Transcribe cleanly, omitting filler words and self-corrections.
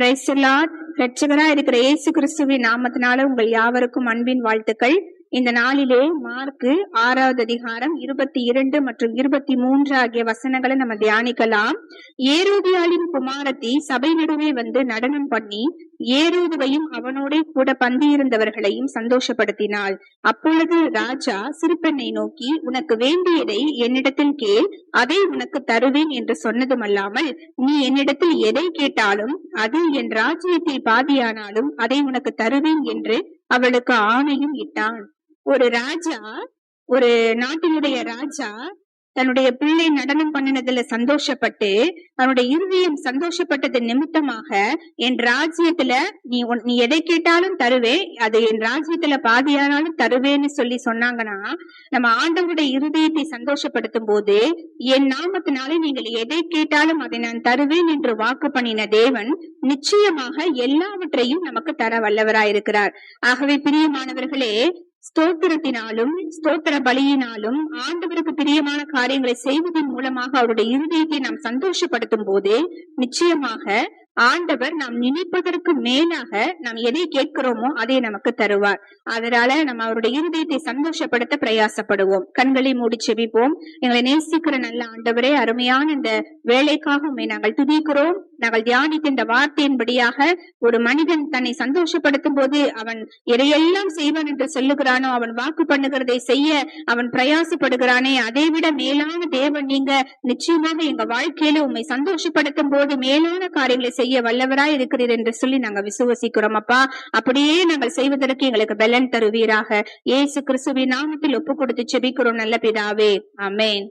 Praise the Lord. இரட்சகரா இருக்கிற இயேசு கிறிஸ்துவின் நாமத்தினால உங்கள் யாவருக்கும் அன்பின் வாழ்த்துக்கள். இந்த நாளிலே மார்க்கு 6வது அதிகாரம் 22 மற்றும் 23 ஆகிய வசனங்களை நம்ம தியானிக்கலாம். ஏரோதியாளின் குமாரத்தி சபை நடுவே வந்து நடனம் பண்ணி ஏரோதுவையும் அவனோட கூட பந்தியிருந்தவர்களையும் சந்தோஷப்படுத்தினாள். அப்பொழுது ராஜா சிறுபெண்ணை நோக்கி, உனக்கு வேண்டியதை என்னிடத்தில் கேள், அதை உனக்கு தருவேன் என்று சொன்னதுமல்லாமல், நீ என்னிடத்தில் எதை கேட்டாலும் அது என் ராஜ்யத்தில் பாதியானாலும் அதை உனக்கு தருவேன் என்று அவளுக்கு ஆணையும் இட்டான். ஒரு ராஜா, ஒரு நாட்டினுடைய ராஜா தன்னுடைய பிள்ளை நடனம் பண்ணினதுல சந்தோஷப்பட்டு அவனுடைய இருதயம் சந்தோஷப்பட்டது நிமித்தமாக, என் ராஜ்யத்துல நீ எதை கேட்டாலும் தருவேன், அது என் ராஜ்யத்துல பாதியானாலும் தருவேன்னு சொல்லி சொன்னாங்கன்னா, நம்ம ஆண்டவருடைய இருதயத்தை சந்தோஷப்படுத்தும் போது, என் நாமத்தினாலே நீங்கள் எதை கேட்டாலும் அதை நான் தருவேன் என்று வாக்கு பண்ணின தேவன் நிச்சயமாக எல்லாவற்றையும் நமக்கு தர வல்லவராயிருக்கிறார். ஆகவே பிரியமானவர்களே, ஸ்தோத்திரத்தினாலும் ஸ்தோத்திர பலியினாலும் ஆண்டவருக்கு பிரியமான காரியங்களை செய்வதன் மூலமாக அவருடைய இருதயத்தை நாம் சந்தோஷப்படுத்தும் போது நிச்சயமாக ஆண்டவர் நாம் நினைப்பதற்கு மேலாக நாம் எதை கேட்கிறோமோ அதை நமக்கு தருவார். அதனால நம்ம அவருடைய இருதயத்தை சந்தோஷப்படுத்த பிரயாசப்படுவோம். கண்களை மூடி செபிப்போம். எங்களை நேசிக்கிற நல்ல ஆண்டவரே, அருமையான இந்த வேலைக்காக உண்மை நாங்கள் துதிக்கிறோம். நாங்கள் தியானித்த இந்த வார்த்தையின்படியாக ஒரு மனிதன் தன்னை சந்தோஷப்படுத்தும் போது அவன் எதையெல்லாம் செய்வான் என்று சொல்லுகிறானோ, அவன் வாக்கு பண்ணுகிறதை செய்ய அவன் பிரயாசப்படுகிறானே, அதை விட மேலான தேவன் நீங்க நிச்சயமாக எங்க வாழ்க்கையில உண்மை சந்தோஷப்படுத்தும் போது மேலான காரியங்களை செய்ய வல்லவராய் இருக்கிறீர் என்று சொல்லி நாங்க விசுவசிக்கிறோம். அப்பா, அப்படியே நாங்கள் செய்வதற்கு எங்களுக்கு பலன் தருவீராக. இயேசு கிறிஸ்துவின் நாமத்தில் ஒப்பு கொடுத்து செபிக்கிறோம் நல்ல பிதாவே, ஆமென்.